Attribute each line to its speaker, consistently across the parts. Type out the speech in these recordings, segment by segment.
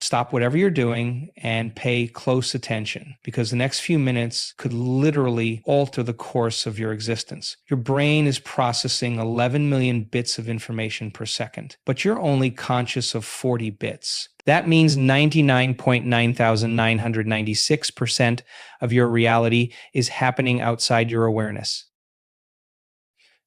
Speaker 1: Stop whatever you're doing and pay close attention, because the next few minutes could literally alter the course of your existence. Your brain is processing 11 million bits of information per second, but you're only conscious of 40 bits. That means 99.9996% of your reality is happening outside your awareness.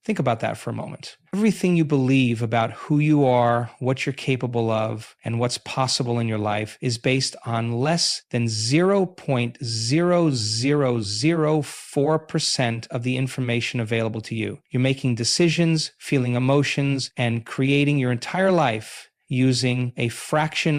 Speaker 1: Think about that for a moment. Everything you believe about who you are, what you're capable of, and what's possible in your life is based on less than 0.0004% of the information available to you. You're making decisions, feeling emotions, and creating your entire life using a fraction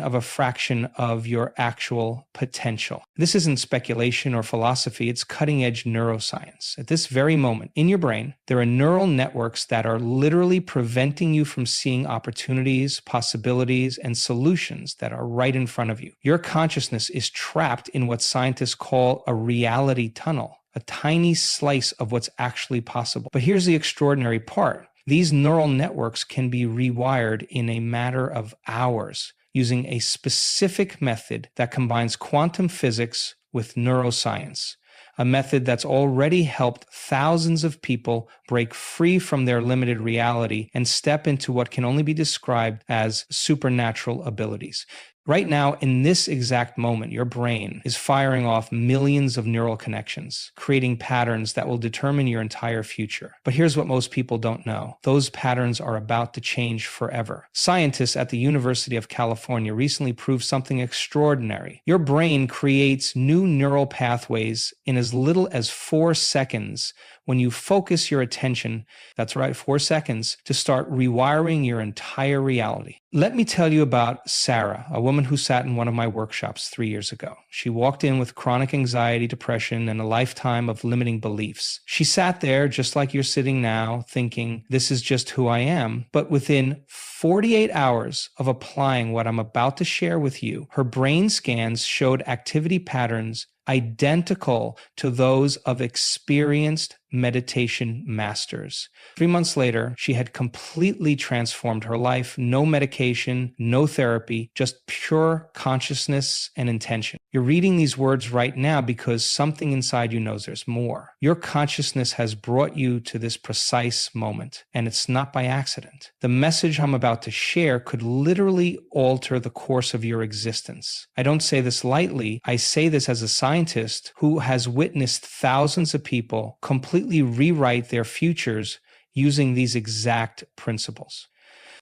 Speaker 1: of your actual potential. This isn't speculation or philosophy, it's cutting-edge neuroscience. At this very moment, in your brain, there are neural networks that are literally preventing you from seeing opportunities, possibilities, and solutions that are right in front of you. Your consciousness is trapped in what scientists call a reality tunnel, a tiny slice of what's actually possible. But here's the extraordinary part. These neural networks can be rewired in a matter of hours using a specific method that combines quantum physics with neuroscience, a method that's already helped thousands of people break free from their limited reality and step into what can only be described as supernatural abilities. Right now, in this exact moment, your brain is firing off millions of neural connections, creating patterns that will determine your entire future. But here's what most people don't know. Those patterns are about to change forever. Scientists at the University of California recently proved something extraordinary. Your brain creates new neural pathways in as little as 4 seconds when you focus your attention, that's right, 4 seconds, to start rewiring your entire reality. Let me tell you about Sarah, a woman who sat in one of my workshops 3 years ago. She walked in with chronic anxiety, depression, and a lifetime of limiting beliefs. She sat there just like you're sitting now, thinking, this is just who I am. But within 48 hours of applying what I'm about to share with you, her brain scans showed activity patterns identical to those of experienced meditation masters. 3 months later, she had completely transformed her life. No medication, no therapy, just pure consciousness and intention. You're reading these words right now because something inside you knows there's more. Your consciousness has brought you to this precise moment, and it's not by accident. The message I'm about to share could literally alter the course of your existence. I don't say this lightly. I say this as a scientist who has witnessed thousands of people completely rewrite their futures using these exact principles.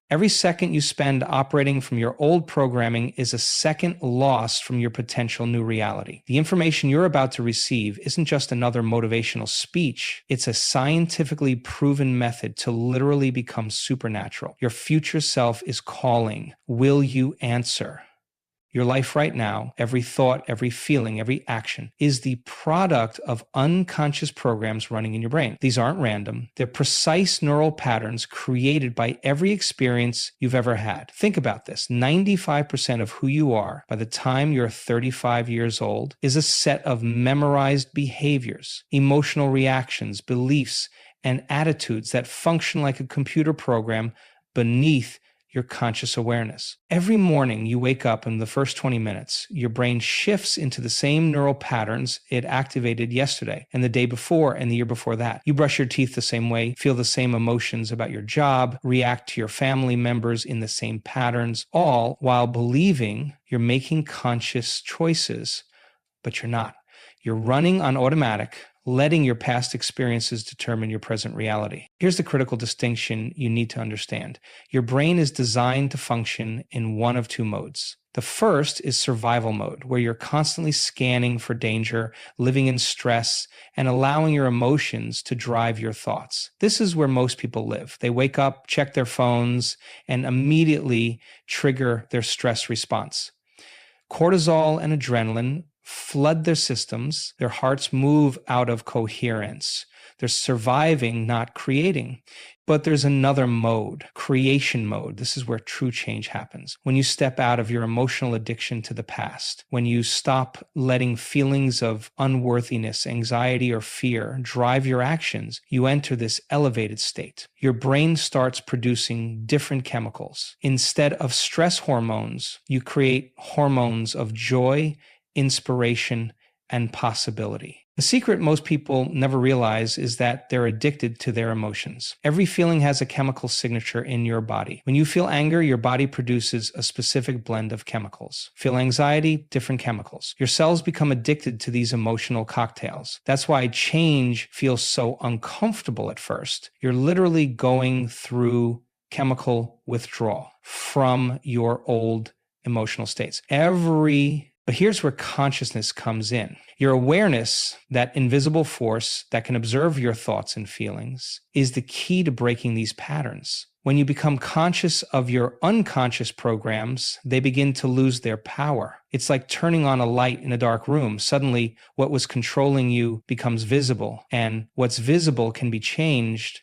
Speaker 1: Every second you spend operating from your old programming is a second lost from your potential new reality. The information you're about to receive isn't just another motivational speech. It's a scientifically proven method to literally become supernatural. Your future self is calling. Will you answer? Your life right now, every thought, every feeling, every action is the product of unconscious programs running in your brain. These aren't random. They're precise neural patterns created by every experience you've ever had. Think about this. 95% of who you are by the time you're 35 years old is a set of memorized behaviors, emotional reactions, beliefs, and attitudes that function like a computer program beneath your conscious awareness. Every morning you wake up in the first 20 minutes, your brain shifts into the same neural patterns it activated yesterday and the day before and the year before that. You brush your teeth the same way, feel the same emotions about your job, react to your family members in the same patterns, all while believing you're making conscious choices, but you're not. You're running on automatic, letting your past experiences determine your present reality. Here's the critical distinction you need to understand. Your brain is designed to function in one of two modes. The first is survival mode, where you're constantly scanning for danger, living in stress, and allowing your emotions to drive your thoughts. This is where most people live. They wake up, check their phones, and immediately trigger their stress response. Cortisol and adrenaline flood their systems, their hearts move out of coherence. They're surviving, not creating. But there's another mode, creation mode. This is where true change happens. When you step out of your emotional addiction to the past, when you stop letting feelings of unworthiness, anxiety, or fear drive your actions, you enter this elevated state. Your brain starts producing different chemicals. Instead of stress hormones, you create hormones of joy, inspiration, and possibility. The secret most people never realize is that they're addicted to their emotions. Every feeling has a chemical signature in your body. When you feel anger, your body produces a specific blend of chemicals. Feel anxiety, different chemicals. Your cells become addicted to these emotional cocktails. That's why change feels so uncomfortable at first. You're literally going through chemical withdrawal from your old emotional states. But here's where consciousness comes in. Your awareness, that invisible force that can observe your thoughts and feelings, is the key to breaking these patterns. When you become conscious of your unconscious programs, they begin to lose their power. It's like turning on a light in a dark room. Suddenly, what was controlling you becomes visible, and what's visible can be changed.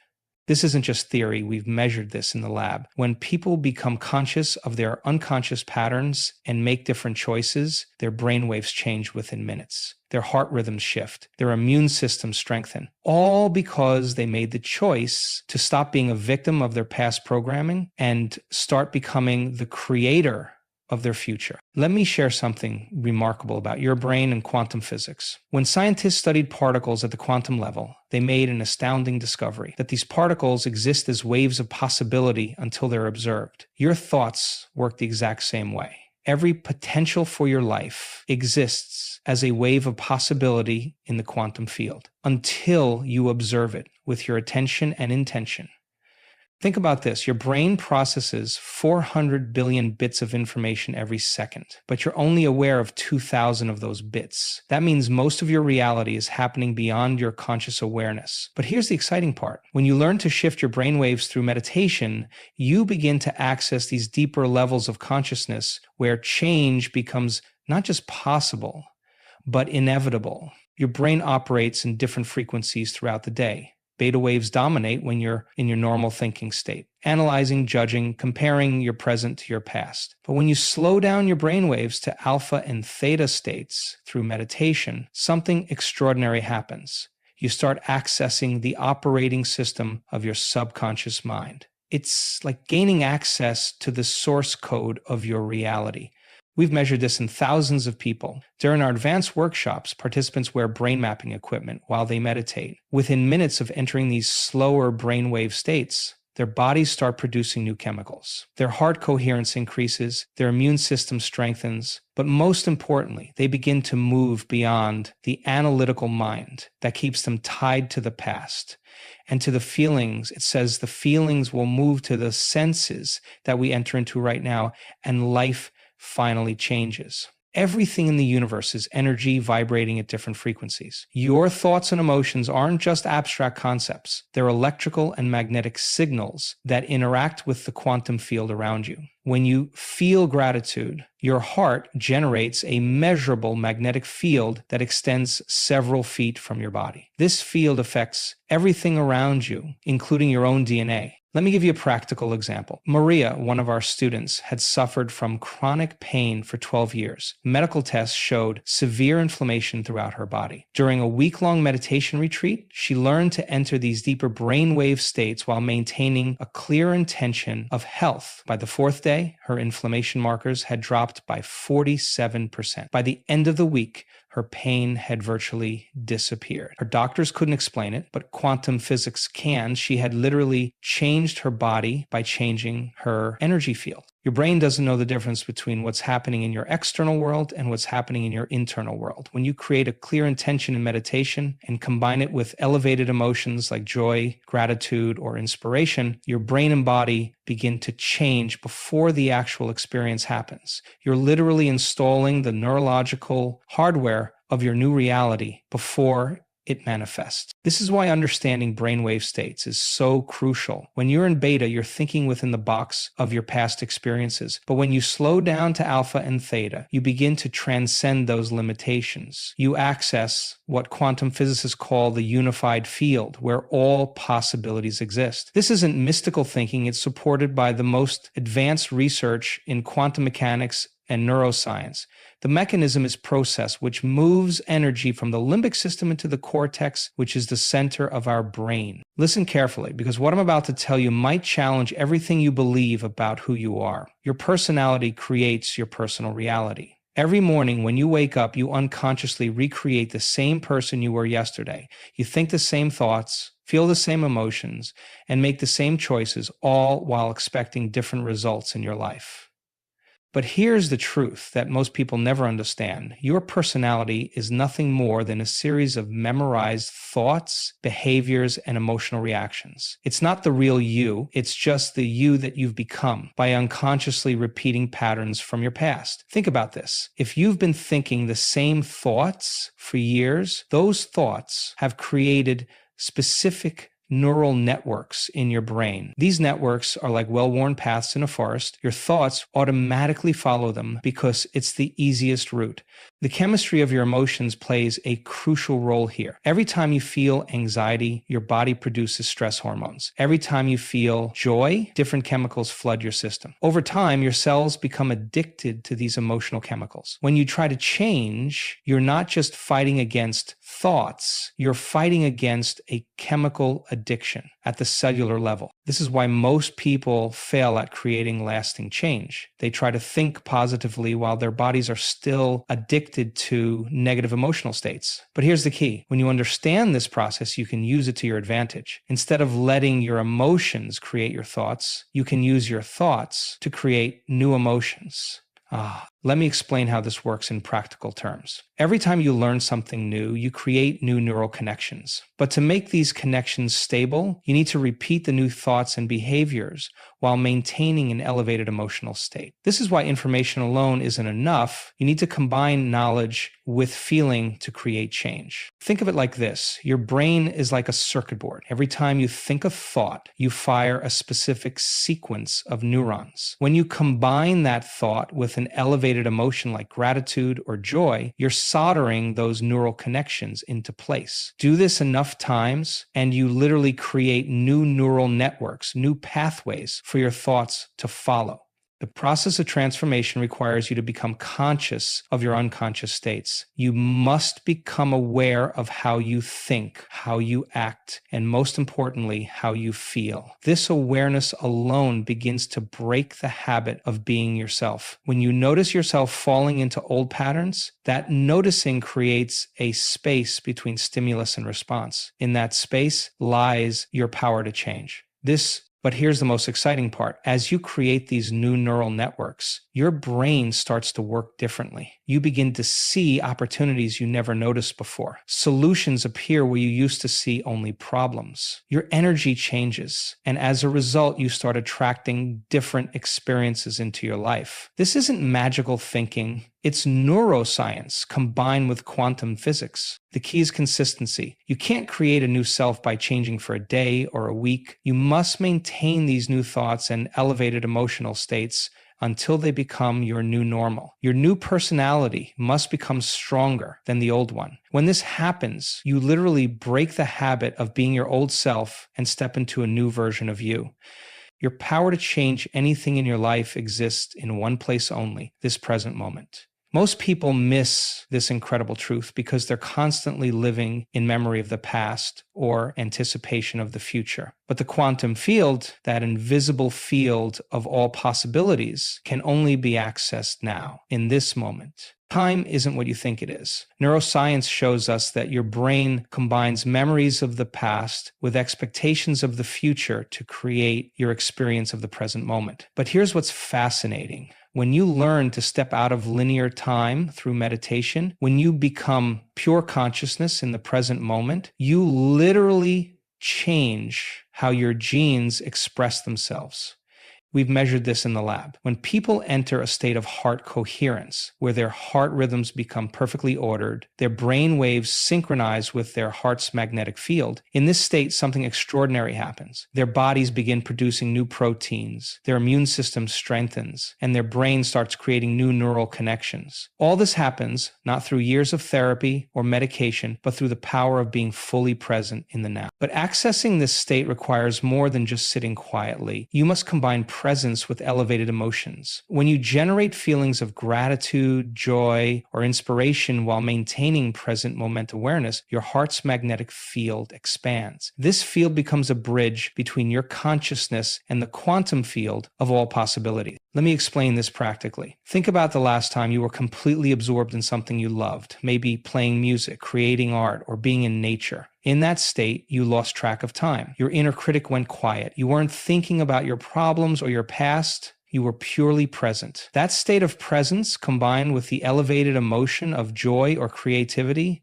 Speaker 1: This isn't just theory, we've measured this in the lab. When people become conscious of their unconscious patterns and make different choices, their brainwaves change within minutes. Their heart rhythms shift, their immune systems strengthen, all because they made the choice to stop being a victim of their past programming and start becoming the creator of their future. Let me share something remarkable about your brain and quantum physics. When scientists studied particles at the quantum level, they made an astounding discovery that these particles exist as waves of possibility until they're observed. Your thoughts work the exact same way. Every potential for your life exists as a wave of possibility in the quantum field until you observe it with your attention and intention. Think about this. Your brain processes 400 billion bits of information every second, but you're only aware of 2,000 of those bits. That means most of your reality is happening beyond your conscious awareness. But here's the exciting part. When you learn to shift your brainwaves through meditation, you begin to access these deeper levels of consciousness where change becomes not just possible, but inevitable. Your brain operates in different frequencies throughout the day. Beta waves dominate when you're in your normal thinking state, analyzing, judging, comparing your present to your past. But when you slow down your brain waves to alpha and theta states through meditation, something extraordinary happens. You start accessing the operating system of your subconscious mind. It's like gaining access to the source code of your reality. We've measured this in thousands of people. During our advanced workshops, participants wear brain mapping equipment while they meditate. Within minutes of entering these slower brainwave states, their bodies start producing new chemicals. Their heart coherence increases, their immune system strengthens, but most importantly, they begin to move beyond the analytical mind that keeps them tied to the past and to the feelings. It says the feelings will move to the senses that we enter into right now, and life finally changes. Everything in the universe is energy vibrating at different frequencies. Your thoughts and emotions aren't just abstract concepts. They're electrical and magnetic signals that interact with the quantum field around you. When you feel gratitude, your heart generates a measurable magnetic field that extends several feet from your body. This field affects everything around you, including your own DNA. Let me give you a practical example. Maria, one of our students, had suffered from chronic pain for 12 years. Medical tests showed severe inflammation throughout her body. During a week-long meditation retreat, she learned to enter these deeper brainwave states while maintaining a clear intention of health. By the fourth day, her inflammation markers had dropped by 47%. By the end of the week, her pain had virtually disappeared. Her doctors couldn't explain it, but quantum physics can. She had literally changed her body by changing her energy field. Your brain doesn't know the difference between what's happening in your external world and what's happening in your internal world. When you create a clear intention in meditation and combine it with elevated emotions like joy, gratitude, or inspiration, your brain and body begin to change before the actual experience happens. You're literally installing the neurological hardware of your new reality before it manifests. This is why understanding brainwave states is so crucial. When you're in beta, you're thinking within the box of your past experiences. But when you slow down to alpha and theta, you begin to transcend those limitations. You access what quantum physicists call the unified field, where all possibilities exist. This isn't mystical thinking. It's supported by the most advanced research in quantum mechanics and neuroscience. The mechanism is process, which moves energy from the limbic system into the cortex, which is the center of our brain. Listen carefully, because what I'm about to tell you might challenge everything you believe about who you are. Your personality creates your personal reality. Every morning when you wake up, you unconsciously recreate the same person you were yesterday. You think the same thoughts, feel the same emotions, and make the same choices, all while expecting different results in your life. But here's the truth that most people never understand. Your personality is nothing more than a series of memorized thoughts, behaviors, and emotional reactions. It's not the real you. It's just the you that you've become by unconsciously repeating patterns from your past. Think about this. If you've been thinking the same thoughts for years, those thoughts have created specific neural networks in your brain. These networks are like well-worn paths in a forest. Your thoughts automatically follow them because it's the easiest route. The chemistry of your emotions plays a crucial role here. Every time you feel anxiety, your body produces stress hormones. Every time you feel joy, different chemicals flood your system. Over time, your cells become addicted to these emotional chemicals. When you try to change, you're not just fighting against thoughts, you're fighting against a chemical addiction at the cellular level. This is why most people fail at creating lasting change. They try to think positively while their bodies are still addicted to negative emotional states. But here's the key. When you understand this process, you can use it to your advantage. Instead of letting your emotions create your thoughts, you can use your thoughts to create new emotions. Let me explain how this works in practical terms. Every time you learn something new, you create new neural connections. But to make these connections stable, you need to repeat the new thoughts and behaviors while maintaining an elevated emotional state. This is why information alone isn't enough. You need to combine knowledge with feeling to create change. Think of it like this. Your brain is like a circuit board. Every time you think a thought, you fire a specific sequence of neurons. When you combine that thought with an elevated emotion like gratitude or joy, you're soldering those neural connections into place. Do this enough times, and you literally create new neural networks, new pathways for your thoughts to follow. The process of transformation requires you to become conscious of your unconscious states. You must become aware of how you think, how you act, and most importantly, how you feel. This awareness alone begins to break the habit of being yourself. When you notice yourself falling into old patterns, that noticing creates a space between stimulus and response. In that space lies your power to change. But here's the most exciting part. As you create these new neural networks, your brain starts to work differently. You begin to see opportunities you never noticed before. Solutions appear where you used to see only problems. Your energy changes, and as a result, you start attracting different experiences into your life. This isn't magical thinking. It's neuroscience combined with quantum physics. The key is consistency. You can't create a new self by changing for a day or a week. You must maintain these new thoughts and elevated emotional states until they become your new normal. Your new personality must become stronger than the old one. When this happens, you literally break the habit of being your old self and step into a new version of you. Your power to change anything in your life exists in one place only, this present moment. Most people miss this incredible truth because they're constantly living in memory of the past or anticipation of the future. But the quantum field, that invisible field of all possibilities, can only be accessed now, in this moment. Time isn't what you think it is. Neuroscience shows us that your brain combines memories of the past with expectations of the future to create your experience of the present moment. But here's what's fascinating. When you learn to step out of linear time through meditation, when you become pure consciousness in the present moment, you literally change how your genes express themselves. We've measured this in the lab. When people enter a state of heart coherence, where their heart rhythms become perfectly ordered, their brain waves synchronize with their heart's magnetic field, in this state, something extraordinary happens. Their bodies begin producing new proteins, their immune system strengthens, and their brain starts creating new neural connections. All this happens not through years of therapy or medication, but through the power of being fully present in the now. But accessing this state requires more than just sitting quietly. You must combine presence with elevated emotions. When you generate feelings of gratitude, joy, or inspiration while maintaining present moment awareness, your heart's magnetic field expands. This field becomes a bridge between your consciousness and the quantum field of all possibilities. Let me explain this practically. Think about the last time you were completely absorbed in something you loved, maybe playing music, creating art, or being in nature. In that state, you lost track of time. Your inner critic went quiet. You weren't thinking about your problems or your past. You were purely present. That state of presence, combined with the elevated emotion of joy or creativity,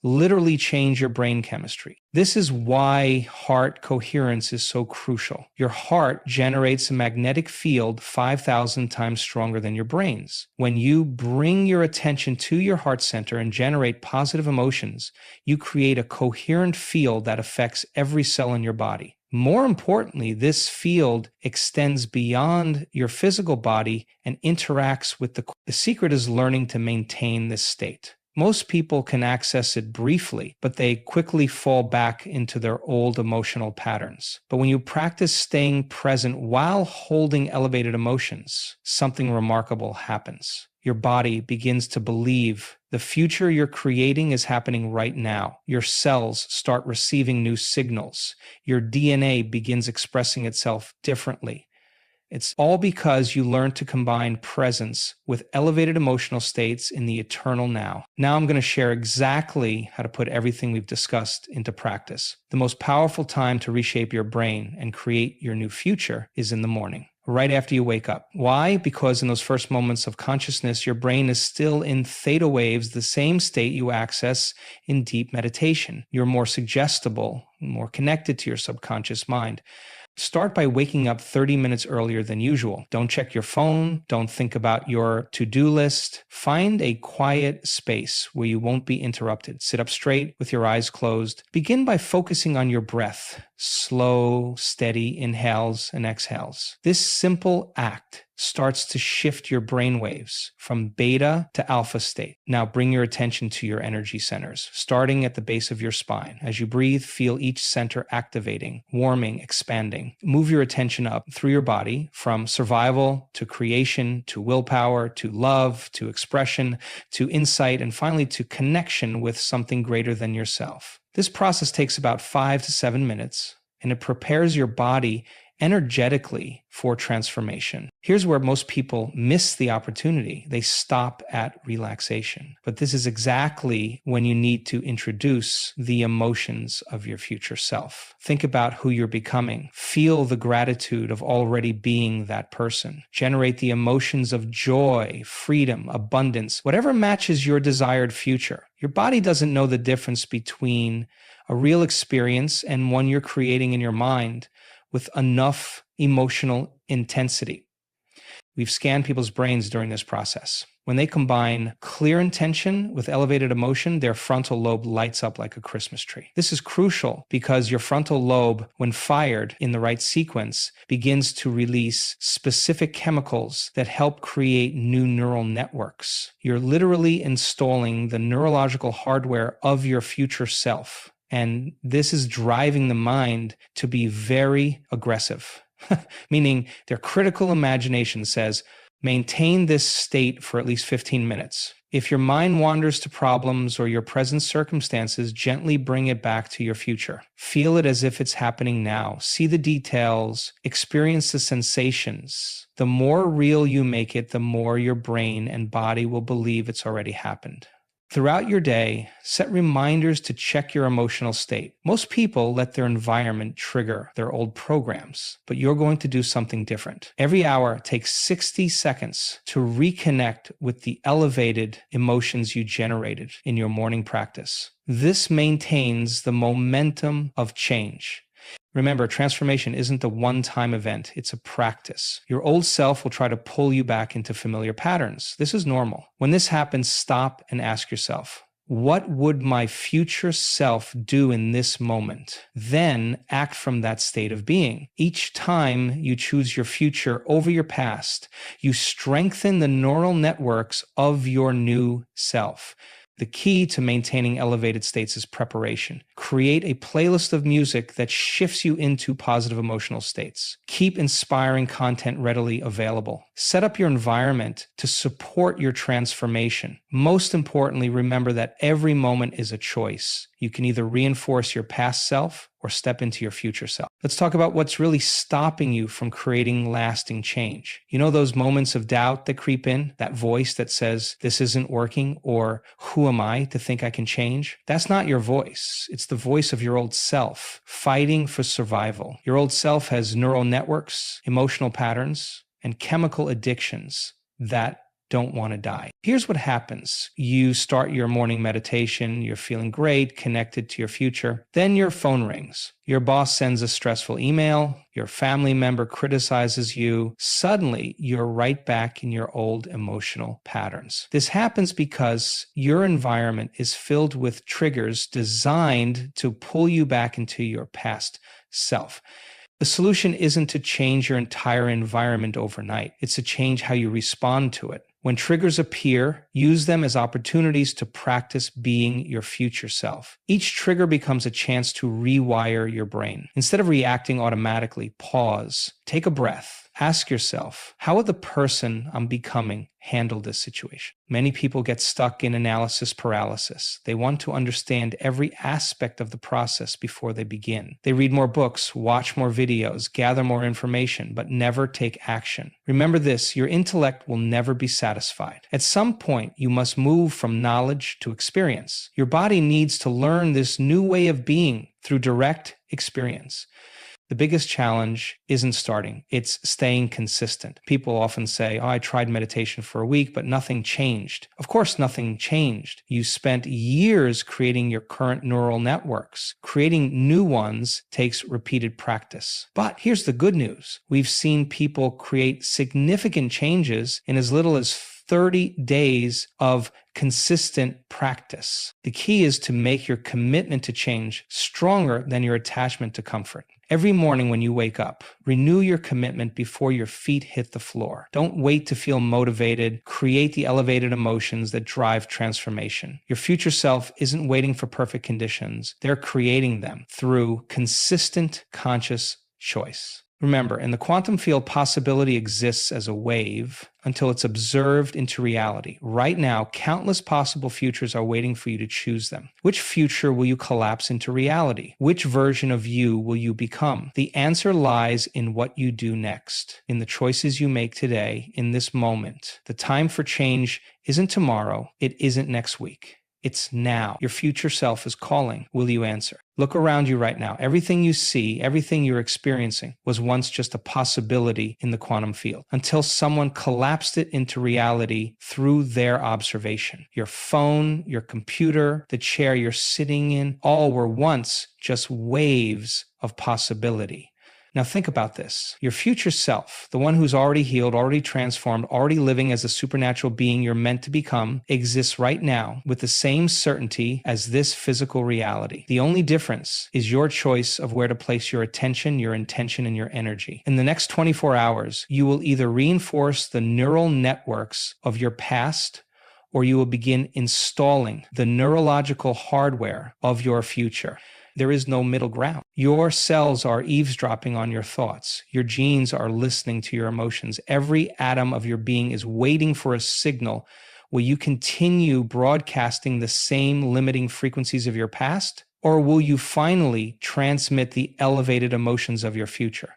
Speaker 1: literally change your brain chemistry. This is why heart coherence is so crucial. Your heart generates a magnetic field 5,000 times stronger than your brain's. When you bring your attention to your heart center and generate positive emotions, you create a coherent field that affects every cell in your body. More importantly, this field extends beyond your physical body and interacts with the secret is learning to maintain this state. Most people can access it briefly, but they quickly fall back into their old emotional patterns. But when you practice staying present while holding elevated emotions, something remarkable happens. Your body begins to believe the future you're creating is happening right now. Your cells start receiving new signals. Your DNA begins expressing itself differently. It's all because you learned to combine presence with elevated emotional states in the eternal now. Now I'm going to share exactly how to put everything we've discussed into practice. The most powerful time to reshape your brain and create your new future is in the morning, right after you wake up. Why? Because in those first moments of consciousness, your brain is still in theta waves, the same state you access in deep meditation. You're more suggestible, more connected to your subconscious mind. Start by waking up 30 minutes earlier than usual. Don't check your phone. Don't think about your to-do list. Find a quiet space where you won't be interrupted. Sit up straight with your eyes closed. Begin by focusing on your breath. Slow, steady inhales and exhales. This simple act starts to shift your brain waves from beta to alpha state. Now bring your attention to your energy centers, starting at the base of your spine. As you breathe, feel each center activating, warming, expanding. Move your attention up through your body from survival to creation to willpower to love to expression to insight and finally to connection with something greater than yourself. This process takes about 5 to 7 minutes and it prepares your body energetically for transformation. Here's where most people miss the opportunity. They stop at relaxation. But this is exactly when you need to introduce the emotions of your future self. Think about who you're becoming. Feel the gratitude of already being that person. Generate the emotions of joy, freedom, abundance, whatever matches your desired future. Your body doesn't know the difference between a real experience and one you're creating in your mind with enough emotional intensity. We've scanned people's brains during this process. When they combine clear intention with elevated emotion, their frontal lobe lights up like a Christmas tree. This is crucial because your frontal lobe, when fired in the right sequence, begins to release specific chemicals that help create new neural networks. You're literally installing the neurological hardware of your future self. And this is driving the mind to be very aggressive, meaning their critical imagination says, maintain this state for at least 15 minutes. If your mind wanders to problems or your present circumstances, gently bring it back to your future. Feel it as if it's happening now. See the details, experience the sensations. The more real you make it, the more your brain and body will believe it's already happened. Throughout your day, set reminders to check your emotional state. Most people let their environment trigger their old programs, but you're going to do something different. Every hour, take 60 seconds to reconnect with the elevated emotions you generated in your morning practice. This maintains the momentum of change. Remember, transformation isn't a one-time event, it's a practice. Your old self will try to pull you back into familiar patterns. This is normal. When this happens, stop and ask yourself, what would my future self do in this moment? Then act from that state of being. Each time you choose your future over your past, you strengthen the neural networks of your new self. The key to maintaining elevated states is preparation. Create a playlist of music that shifts you into positive emotional states. Keep inspiring content readily available. Set up your environment to support your transformation. Most importantly, remember that every moment is a choice. You can either reinforce your past self or step into your future self. Let's talk about what's really stopping you from creating lasting change. You know those moments of doubt that creep in? That voice that says, this isn't working, or who am I to think I can change? That's not your voice. It's the voice of your old self, fighting for survival. Your old self has neural networks, emotional patterns, and chemical addictions that don't want to die. Here's what happens. You start your morning meditation, you're feeling great, connected to your future. Then your phone rings. Your boss sends a stressful email, your family member criticizes you. Suddenly, you're right back in your old emotional patterns. This happens because your environment is filled with triggers designed to pull you back into your past self. The solution isn't to change your entire environment overnight. It's to change how you respond to it. When triggers appear, use them as opportunities to practice being your future self. Each trigger becomes a chance to rewire your brain. Instead of reacting automatically, pause, take a breath. Ask yourself, how would the person I'm becoming handle this situation? Many people get stuck in analysis paralysis. They want to understand every aspect of the process before they begin. They read more books, watch more videos, gather more information, but never take action. Remember this, your intellect will never be satisfied. At some point, you must move from knowledge to experience. Your body needs to learn this new way of being through direct experience. The biggest challenge isn't starting, it's staying consistent. People often say, I tried meditation for a week, but nothing changed. Of course, nothing changed. You spent years creating your current neural networks. Creating new ones takes repeated practice. But here's the good news. We've seen people create significant changes in as little as 30 days of consistent practice. The key is to make your commitment to change stronger than your attachment to comfort. Every morning when you wake up, renew your commitment before your feet hit the floor. Don't wait to feel motivated. Create the elevated emotions that drive transformation. Your future self isn't waiting for perfect conditions. They're creating them through consistent, conscious choice. Remember, in the quantum field, possibility exists as a wave until it's observed into reality. Right now, countless possible futures are waiting for you to choose them. Which future will you collapse into reality? Which version of you will you become? The answer lies in what you do next, in the choices you make today, in this moment. The time for change isn't tomorrow. It isn't next week. It's now. Your future self is calling. Will you answer? Look around you right now. Everything you see, everything you're experiencing was once just a possibility in the quantum field until someone collapsed it into reality through their observation. Your phone, your computer, the chair you're sitting in, all were once just waves of possibility. Now think about this. Your future self, the one who's already healed, already transformed, already living as a supernatural being you're meant to become, exists right now with the same certainty as this physical reality. The only difference is your choice of where to place your attention, your intention, and your energy. In the next 24 hours, you will either reinforce the neural networks of your past, or you will begin installing the neurological hardware of your future. There is no middle ground. Your cells are eavesdropping on your thoughts. Your genes are listening to your emotions. Every atom of your being is waiting for a signal. Will you continue broadcasting the same limiting frequencies of your past? Or will you finally transmit the elevated emotions of your future?